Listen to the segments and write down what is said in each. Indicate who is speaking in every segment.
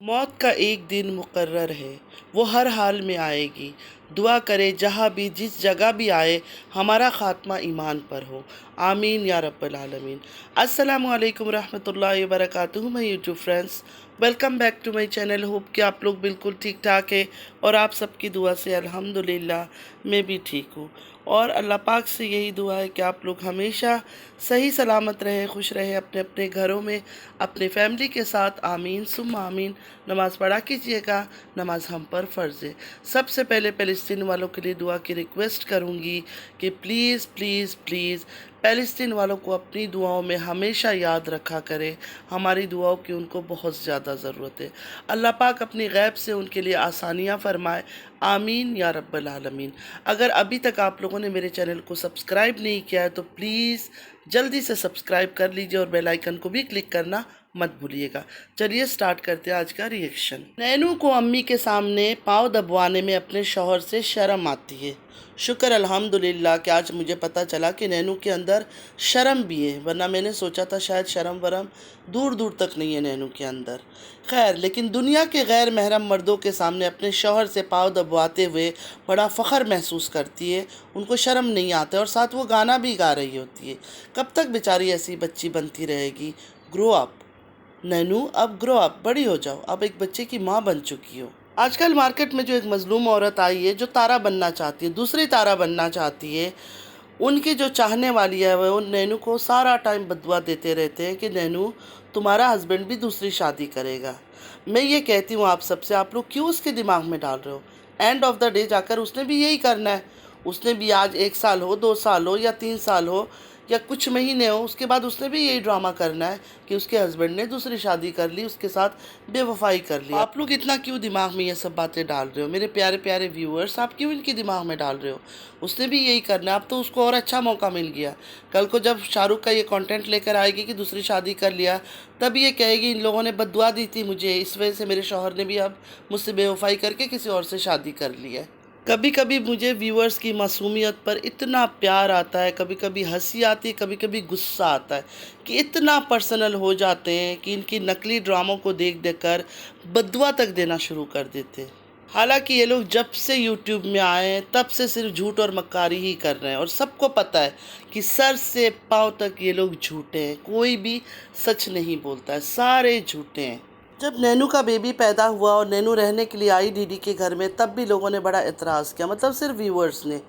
Speaker 1: मौत का एक दिन मुकर्रर है, वो हर हाल में आएगी। दुआ करे जहाँ भी जिस जगह भी आए हमारा ख़ात्मा ईमान पर हो। आमीन या रब्बल आलमीन। अस्सलामु अलैकुम रहमतुल्लाहि व बरकातुहू my YouTube friends, welcome back to my channel. Hope कि आप लोग बिल्कुल ठीक ठाक है और आप सबकी दुआ से अल्हम्दुलिल्लाह मैं भी ठीक हूँ। और अल्लाह पाक से यही दुआ है कि आप लोग हमेशा सही सलामत रहें, खुश रहें अपने अपने घरों में, अपने फैमिली के साथ। आमीन सुम्मा आमीन। नमाज़ पढ़ा कीजिएगा, नमाज हम पर फ़र्ज़ है। सबसे पहले फ़लस्तीन वालों के लिए दुआ की रिक्वेस्ट करूँगी कि प्लीज़ प्लीज़ प्लीज़ फ़लस्तीन वालों को अपनी दुआओं में हमेशा याद रखा करें। हमारी दुआओं की उनको बहुत ज़्यादा ज़रूरत है। अल्लाह पाक अपनी गैब से उनके लिए आसानियाँ फ़रमाए। आमीन या रब्बल आलमीन। अगर अभी तक आप लोगों ने मेरे चैनल को सब्सक्राइब नहीं किया है तो प्लीज़ जल्दी से सब्सक्राइब कर लीजिए और बेल आइकन को भी क्लिक करना मत भूलिएगा। चलिए स्टार्ट करते हैं आज का रिएक्शन। नैनू को अम्मी के सामने पाँव दबवाने में अपने शौहर से शर्म आती है। शुक्र अल्हम्दुलिल्लाह कि आज मुझे पता चला कि नैनू के अंदर शर्म भी है, वरना मैंने सोचा था शायद शर्म वरम दूर दूर तक नहीं है नैनू के अंदर। खैर, लेकिन दुनिया के गैर महरम मर्दों के सामने अपने शौहर से पाँव दबवाते हुए बड़ा फ़ख्र महसूस करती है। उनको शर्म नहीं आता और साथ वो गाना भी गा रही होती है। कब तक बेचारी ऐसी बच्ची बनती रहेगी? ग्रो अप नैनू, अब ग्रो अप, बड़ी हो जाओ, अब एक बच्चे की माँ बन चुकी हो। आजकल मार्केट में जो एक मजलूम औरत आई है जो तारा बनना चाहती है, दूसरी तारा बनना चाहती है, उनकी जो चाहने वाली है वो नैनू को सारा टाइम बदुआ देते रहते हैं कि नैनू तुम्हारा हस्बैंड भी दूसरी शादी करेगा। मैं ये कहती हूँ आप सबसे, आप लोग क्यों उसके दिमाग में डाल रहे हो? एंड ऑफ द डे जाकर उसने भी यही करना है। उसने भी आज 1 साल हो, 2 साल हो या 3 साल हो या कुछ महीने हो, उसके बाद उसने भी यही ड्रामा करना है कि उसके हस्बैंड ने दूसरी शादी कर ली, उसके साथ बेवफाई कर ली। आप लोग इतना क्यों दिमाग में ये सब बातें डाल रहे हो? मेरे प्यारे प्यारे व्यूअर्स, आप क्यों इनके दिमाग में डाल रहे हो? उसने भी यही करना है। अब तो उसको और अच्छा मौका मिल गया। कल को जब शाहरुख का ये कंटेंट लेकर आएगी कि दूसरी शादी कर लिया, तब ये कहेगी इन लोगों ने बददुआ दी थी मुझे, इस वजह से मेरे शौहर ने भी अब मुझसे बेवफाई करके किसी और से शादी कर ली है। कभी कभी मुझे व्यूअर्स की मासूमियत पर इतना प्यार आता है, कभी कभी हंसी आती है, कभी कभी गुस्सा आता है कि इतना पर्सनल हो जाते हैं कि इनकी नकली ड्रामों को देख देख कर बददुआ तक देना शुरू कर देते हैं। हालांकि ये लोग जब से यूट्यूब में आए हैं तब से सिर्फ झूठ और मक्कारी ही कर रहे हैं और सबको पता है कि सर से पाँव तक ये लोग झूठे हैं। कोई भी सच नहीं बोलता है, सारे झूठे हैं। जब नैनू का बेबी पैदा हुआ और नैनू रहने के लिए आई दीदी के घर में, तब भी लोगों ने बड़ा एतराज़ किया, मतलब सिर्फ व्यूअर्स ने।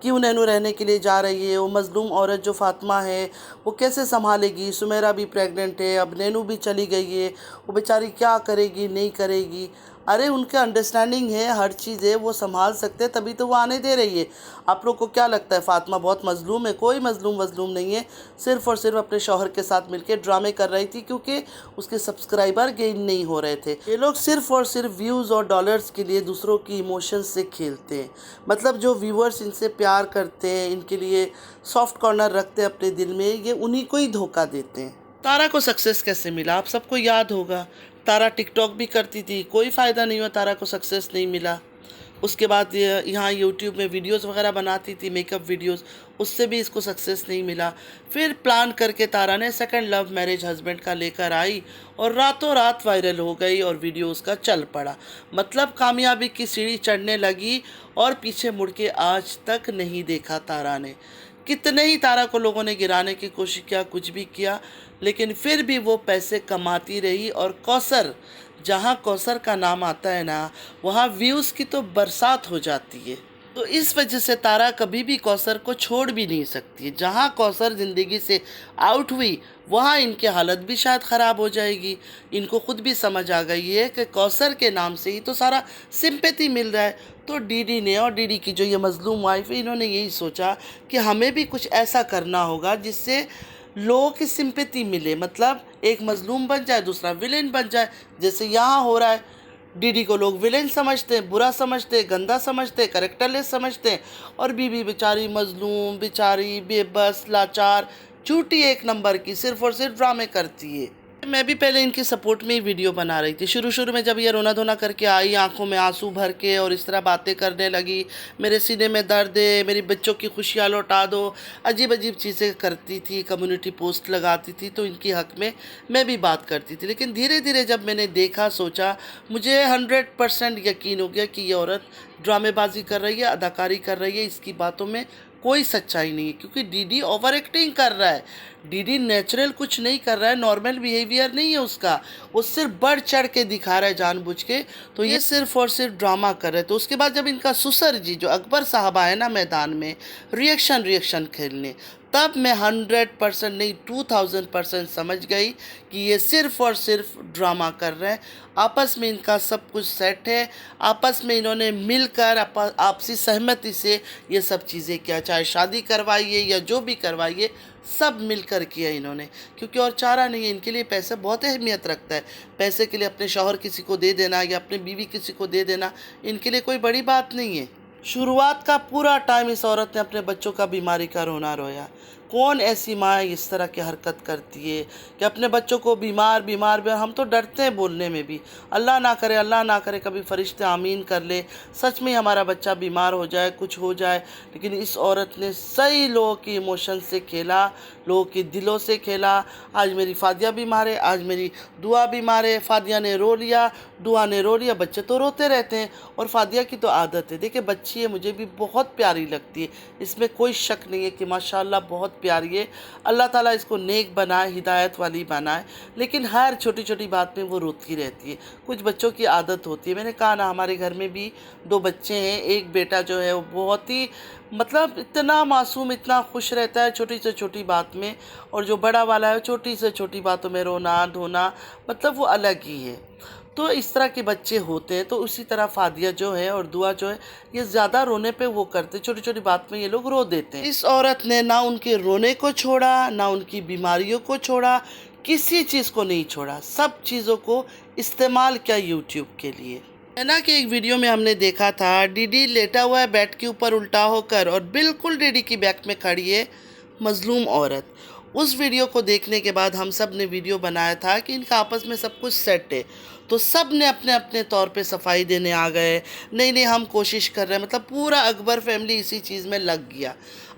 Speaker 1: क्यों नैनू रहने के लिए जा रही है? वो मज़लूम औरत जो फ़ातिमा है वो कैसे संभालेगी? सुमेरा भी प्रेग्नेंट है, अब नैनू भी चली गई है, वो बेचारी क्या करेगी नहीं करेगी? अरे उनका अंडरस्टैंडिंग है, हर चीज़ है, वो संभाल सकते हैं, तभी तो वो आने दे रही है। आप लोग को क्या लगता है फ़ातिमा बहुत मज़लूम है? कोई मज़लूम नहीं है, सिर्फ़ और सिर्फ अपने शौहर के साथ मिलकर ड्रामे कर रही थी क्योंकि उसके सब्सक्राइबर गेन नहीं हो रहे थे। ये लोग सिर्फ़ और सिर्फ व्यूज़ और डॉलर्स के लिए दूसरों की इमोशंस से खेलते हैं। मतलब जो व्यूअर्स इनसे प्यार करते हैं, इनके लिए सॉफ्ट कॉर्नर रखते हैं अपने दिल में, ये उन्हीं को ही धोखा देते हैं। तारा को सक्सेस कैसे मिला आप सबको याद होगा। तारा टिकटॉक भी करती थी, कोई फ़ायदा नहीं हुआ, तारा को सक्सेस नहीं मिला। उसके बाद यहाँ यूट्यूब में वीडियोस वगैरह बनाती थी, मेकअप वीडियोस, उससे भी इसको सक्सेस नहीं मिला। फिर प्लान करके तारा ने सेकंड लव मैरिज हस्बैंड का लेकर आई और रातों रात वायरल हो गई और वीडियो उसका चल पड़ा। मतलब कामयाबी की सीढ़ी चढ़ने लगी और पीछे मुड़ के आज तक नहीं देखा तारा ने। कितने ही तारा को लोगों ने गिराने की कोशिश किया, कुछ भी किया, लेकिन फिर भी वो पैसे कमाती रही। और कौसर, जहाँ कौसर का नाम आता है ना, वहाँ व्यूज़ की तो बरसात हो जाती है। तो इस वजह से तारा कभी भी कौसर को छोड़ भी नहीं सकती। जहाँ कौसर ज़िंदगी से आउट हुई वहाँ इनकी हालत भी शायद ख़राब हो जाएगी। इनको खुद भी समझ आ गई है कि कौसर के नाम से ही तो सारा सिंपैथी मिल रहा है। तो डीडी ने और डीडी की जो ये मज़लूम वाइफ है, इन्होंने यही सोचा कि हमें भी कुछ ऐसा करना होगा जिससे लोगों की सिंपैथी मिले, मतलब एक मज़लूम बन जाए दूसरा विलेन बन जाए, जैसे यहाँ हो रहा है। डीडी को लोग विलेन समझते हैं, बुरा समझते हैं, गंदा समझते हैं, करेक्टरलेस समझते हैं, और बीबी बेचारी मज़लूम, बेचारी बेबस, लाचार, झूठी एक नंबर की, सिर्फ और सिर्फ ड्रामे करती है। मैं भी पहले इनके सपोर्ट में ही वीडियो बना रही थी। शुरू शुरू में जब ये रोना धोना करके आई, आंखों में आंसू भर के और इस तरह बातें करने लगी, मेरे सीने में दर्द है, मेरी बच्चों की खुशियाँ लौटा दो, अजीब अजीब चीज़ें करती थी, कम्युनिटी पोस्ट लगाती थी, तो इनकी हक में मैं भी बात करती थी। लेकिन धीरे धीरे जब मैंने देखा, सोचा, मुझे 100% यकीन हो गया कि ये औरत ड्रामेबाजी कर रही है, अदाकारी कर रही है, इसकी बातों में कोई सच्चाई नहीं है। क्योंकि डीडी ओवर एक्टिंग कर रहा है, डीडी नेचुरल कुछ नहीं कर रहा है, नॉर्मल बिहेवियर नहीं है उसका, वो सिर्फ बढ़ चढ़ के दिखा रहा है जानबूझ के। तो ये सिर्फ और सिर्फ ड्रामा कर रहे। तो उसके बाद जब इनका सुसर जी जो अकबर साहब आए ना मैदान में रिएक्शन खेलने, तब मैं 100% नहीं 2000% समझ गई कि ये सिर्फ और सिर्फ ड्रामा कर रहे हैं। आपस में इनका सब कुछ सेट है, आपस में इन्होंने मिलकर आपसी सहमति से ये सब चीज़ें किया, चाहे शादी करवाइए या जो भी करवाइए, सब मिलकर किया इन्होंने। क्योंकि और चारा नहीं है, इनके लिए पैसा बहुत अहमियत रखता है। पैसे के लिए अपने शौहर किसी को दे देना या अपनी बीवी किसी को दे देना इनके लिए कोई बड़ी बात नहीं है। शुरुआत का पूरा टाइम इस औरत ने अपने बच्चों का बीमारी का रोना रोया। कौन ऐसी माँ इस तरह की हरकत करती है कि अपने बच्चों को बीमार बीमार बीमार, हम तो डरते हैं बोलने में भी, अल्लाह ना करे कभी फरिश्ते आमीन कर ले, सच में हमारा बच्चा बीमार हो जाए, कुछ हो जाए। लेकिन इस औरत ने सही लोगों की इमोशन से खेला, लोगों के दिलों से खेला। आज मेरी फादिया बीमार है, आज मेरी दुआ बीमार है, फादिया ने रो लिया, दुआ ने रो लिया, बच्चे तो रोते रहते हैं। और फादिया की तो आदत है, देखिए बच्ची है, मुझे भी बहुत प्यारी लगती है, इसमें कोई शक नहीं है कि माशाल्लाह बहुत प्यारी है। अल्लाह ताला इसको नेक बनाए, हिदायत वाली बनाए। लेकिन हर छोटी छोटी बात में वो रोती रहती है। कुछ बच्चों की आदत होती है, मैंने कहा ना, हमारे घर में भी 2 बच्चे हैं। एक बेटा जो है वो बहुत ही मतलब इतना मासूम, इतना खुश रहता है छोटी से छोटी बात में, और जो बड़ा वाला है छोटी से छोटी बातों में रोना धोना, मतलब वो अलग ही है। तो इस तरह के बच्चे होते हैं। तो उसी तरह फादिया जो है और दुआ जो है, ये ज़्यादा रोने पे वो करते, छोटी छोटी बात में ये लोग रो देते हैं। इस औरत ने ना उनके रोने को छोड़ा, ना उनकी बीमारियों को छोड़ा, किसी चीज़ को नहीं छोड़ा, सब चीज़ों को इस्तेमाल किया यूट्यूब के लिए। है ना कि एक वीडियो में हमने देखा था डीडी लेटा हुआ है बेड के ऊपर उल्टा होकर, और बिल्कुल डीडी की बैक में खड़ी है मजलूम औरत। उस वीडियो को देखने के बाद हम सब ने वीडियो बनाया था कि इनका आपस में सब कुछ सेट है। तो सब ने अपने अपने तौर पे सफाई देने आ गए, नहीं हम कोशिश कर रहे हैं, मतलब पूरा अकबर फैमिली इसी चीज़ में लग गया।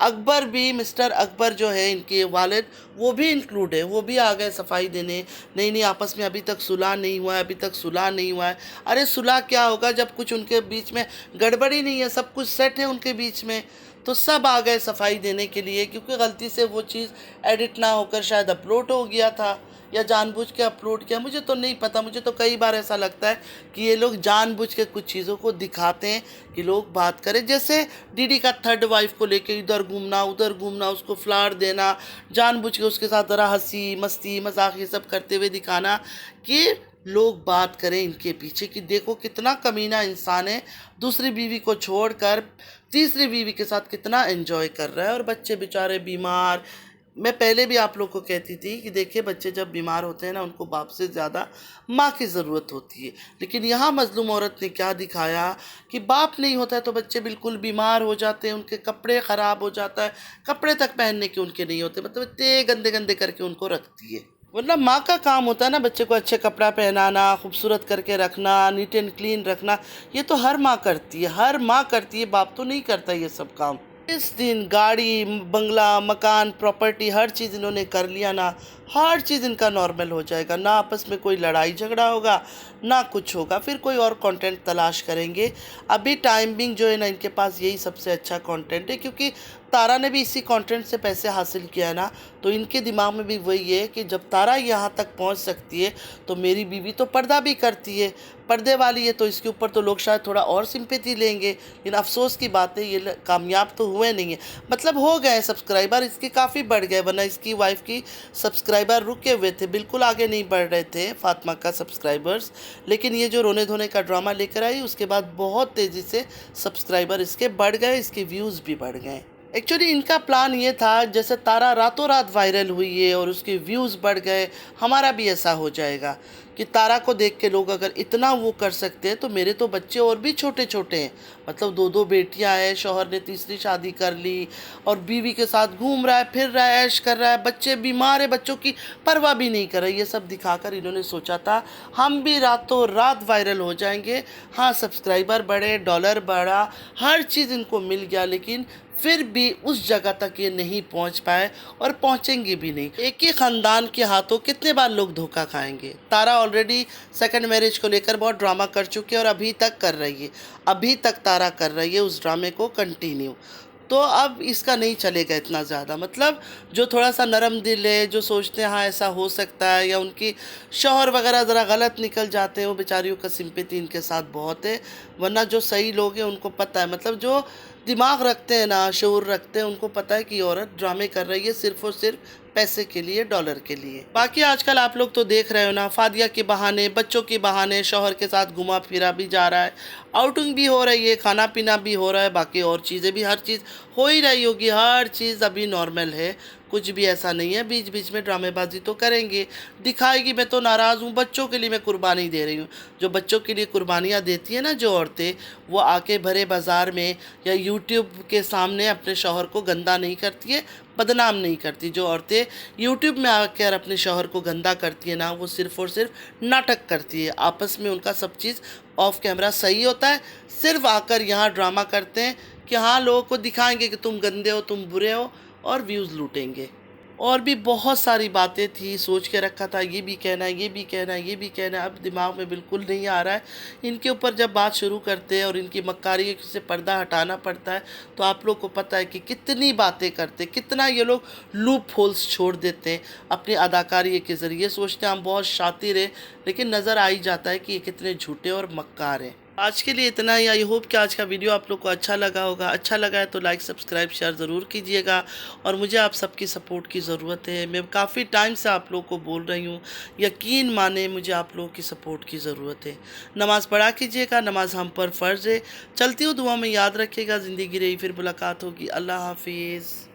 Speaker 1: अकबर भी, मिस्टर अकबर जो है इनके वालिद, वो भी इंक्लूड है, वो भी आ गए सफाई देने। नहीं आपस में अभी तक सुलह नहीं हुआ है, अभी तक सुलह नहीं हुआ है। अरे सुलह क्या होगा जब कुछ उनके बीच में गड़बड़ी नहीं है, सब कुछ सेट है उनके बीच में। तो सब आ गए सफाई देने के लिए, क्योंकि गलती से वो चीज़ एडिट ना होकर शायद अपलोड हो गया था या जानबूझ के अपलोड किया, मुझे तो नहीं पता। मुझे तो कई बार ऐसा लगता है कि ये लोग जानबूझ के कुछ चीज़ों को दिखाते हैं कि लोग बात करें। जैसे डीडी का थर्ड वाइफ को लेके इधर घूमना उधर घूमना, उसको फ्लावर देना, जानबूझ के उसके साथ ज़रा हंसी मस्ती मजाक ये सब करते हुए दिखाना कि लोग बात करें इनके पीछे कि देखो कितना कमीना इंसान है, दूसरी बीवी को छोड़कर तीसरी बीवी के साथ कितना एंजॉय कर रहा है। और बच्चे बेचारे बीमार। मैं पहले भी आप लोग को कहती थी कि देखिए बच्चे जब बीमार होते हैं ना, उनको बाप से ज़्यादा माँ की ज़रूरत होती है। लेकिन यहाँ मजलूम औरत ने क्या दिखाया कि बाप नहीं होता है तो बच्चे बिल्कुल बीमार हो जाते हैं, उनके कपड़े ख़राब हो जाता है, कपड़े तक पहनने के उनके नहीं होते, मतलब इतने गंदे गंदे करके उनको रखती है। वरना माँ का काम होता है ना बच्चे को अच्छे कपड़ा पहनाना, खूबसूरत करके रखना, नीट एंड क्लीन रखना। ये तो हर माँ करती है, हर माँ करती है, बाप तो नहीं करता ये सब काम। इस दिन गाड़ी बंगला मकान प्रॉपर्टी हर चीज़ इन्होंने कर लिया ना, हर चीज़ इनका नॉर्मल हो जाएगा, ना आपस में कोई लड़ाई झगड़ा होगा ना कुछ होगा। फिर कोई और कंटेंट तलाश करेंगे। अभी टाइमिंग जो है ना, इनके पास यही सबसे अच्छा कंटेंट है, क्योंकि तारा ने भी इसी कंटेंट से पैसे हासिल किया है ना। तो इनके दिमाग में भी वही है कि जब तारा यहाँ तक पहुँच सकती है तो मेरी बीवी तो पर्दा भी करती है, पर्दे वाली है, तो इसके ऊपर तो लोग शायद थोड़ा और सिंपैथी लेंगे। लेकिन अफसोस की बात है ये कामयाब तो हुए नहीं है, मतलब हो गए सब्सक्राइबर इसके काफ़ी बढ़ गए, वरना इसकी वाइफ की सब्सक्राइबर रुके हुए थे, बिल्कुल आगे नहीं बढ़ रहे थे फातिमा का सब्सक्राइबर्स। लेकिन ये जो रोने धोने का ड्रामा लेकर आई उसके बाद बहुत तेज़ी से सब्सक्राइबर इसके बढ़ गए, इसके व्यूज़ भी बढ़ गए। एक्चुअली इनका प्लान ये था, जैसे तारा रातों रात वायरल हुई है और उसके व्यूज़ बढ़ गए, हमारा भी ऐसा हो जाएगा कि तारा को देख के लोग अगर इतना वो कर सकते हैं तो मेरे तो बच्चे और भी छोटे छोटे हैं, मतलब 2 बेटियां हैं, शौहर ने तीसरी शादी कर ली और बीवी के साथ घूम रहा है, फिर रहा है, ऐश कर रहा है, बच्चे बीमार है, बच्चों की परवाह भी नहीं कर रहे। ये सब दिखाकर इन्होंने सोचा था हम भी रातों रात वायरल हो जाएंगे। हाँ, सब्सक्राइबर बढ़े, डॉलर बढ़ा, हर चीज़ इनको मिल गया, लेकिन फिर भी उस जगह तक ये नहीं पहुंच पाए और पहुंचेंगे भी नहीं। एक ही ख़ानदान के हाथों कितने बार लोग धोखा खाएंगे। तारा ऑलरेडी सेकंड मैरिज को लेकर बहुत ड्रामा कर चुकी है और अभी तक कर रही है, अभी तक तारा कर रही है उस ड्रामे को कंटिन्यू। तो अब इसका नहीं चलेगा इतना ज़्यादा, मतलब जो थोड़ा सा नरम दिल है, जो सोचते हैं हाँ ऐसा हो सकता है, या उनकी शौहर वगैरह ज़रा गलत निकल जाते हैं, वो बेचारियों का सिंपैथी इनके साथ बहुत है। वरना जो सही लोग हैं उनको पता है, मतलब जो दिमाग रखते हैं ना, शऊर रखते हैं, उनको पता है कि औरत ड्रामे कर रही है सिर्फ और सिर्फ पैसे के लिए, डॉलर के लिए। बाकी आजकल आप लोग तो देख रहे हो ना, फादिया के बहाने, बच्चों के बहाने शौहर के साथ घुमा फिरा भी जा रहा है, आउटिंग भी हो रही है, खाना पीना भी हो रहा है, बाकी और चीज़ें भी, हर चीज़ हो ही रही होगी, हर चीज़ अभी नॉर्मल है, कुछ भी ऐसा नहीं है। बीच बीच में ड्रामेबाजी तो करेंगे, दिखाएगी। मैं तो नाराज़ हूँ, बच्चों के लिए मैं कुर्बानी दे रही हूँ। जो बच्चों के लिए कुर्बानियाँ देती है ना जो औरतें, वो आके भरे बाज़ार में या यूट्यूब के सामने अपने शौहर को गंदा नहीं करती है, बदनाम नहीं करती। जो औरतें यूट्यूब में आकर अपने शौहर को गंदा करती है ना, वो सिर्फ़ और सिर्फ नाटक करती है। आपस में उनका सब चीज़ ऑफ कैमरा सही होता है, सिर्फ आकर यहाँ ड्रामा करते हैं कि हाँ लोगों को दिखाएंगे कि तुम गंदे हो, तुम बुरे हो, और व्यूज़ लूटेंगे। और भी बहुत सारी बातें थी, सोच के रखा था, ये भी कहना है, ये भी कहना है, ये भी कहना है, अब दिमाग में बिल्कुल नहीं आ रहा है। इनके ऊपर जब बात शुरू करते हैं और इनकी मक्कारी से पर्दा हटाना पड़ता है, तो आप लोग को पता है कि कितनी बातें करते, कितना ये लोग लूप होल्स छोड़ देते हैं अपनी अदाकारी के ज़रिए। सोचते हैं हम बहुत शातिर हैं, लेकिन नज़र आ ही जाता है कि ये कितने झूठे और मक्कार हैं। आज के लिए इतना ही। आई होप कि आज का वीडियो आप लोग को अच्छा लगा होगा। अच्छा लगा है तो लाइक, सब्सक्राइब, शेयर ज़रूर कीजिएगा। और मुझे आप सबकी सपोर्ट की ज़रूरत है। मैं काफ़ी टाइम से आप लोग को बोल रही हूँ, यकीन माने मुझे आप लोगों की सपोर्ट की ज़रूरत है। नमाज़ पढ़ा कीजिएगा, नमाज़ हम पर फ़र्ज़ है। चलती हूँ, दुआ में याद रखिएगा। ज़िंदगी रही फिर मुलाकात होगी। अल्लाह हाफिज़।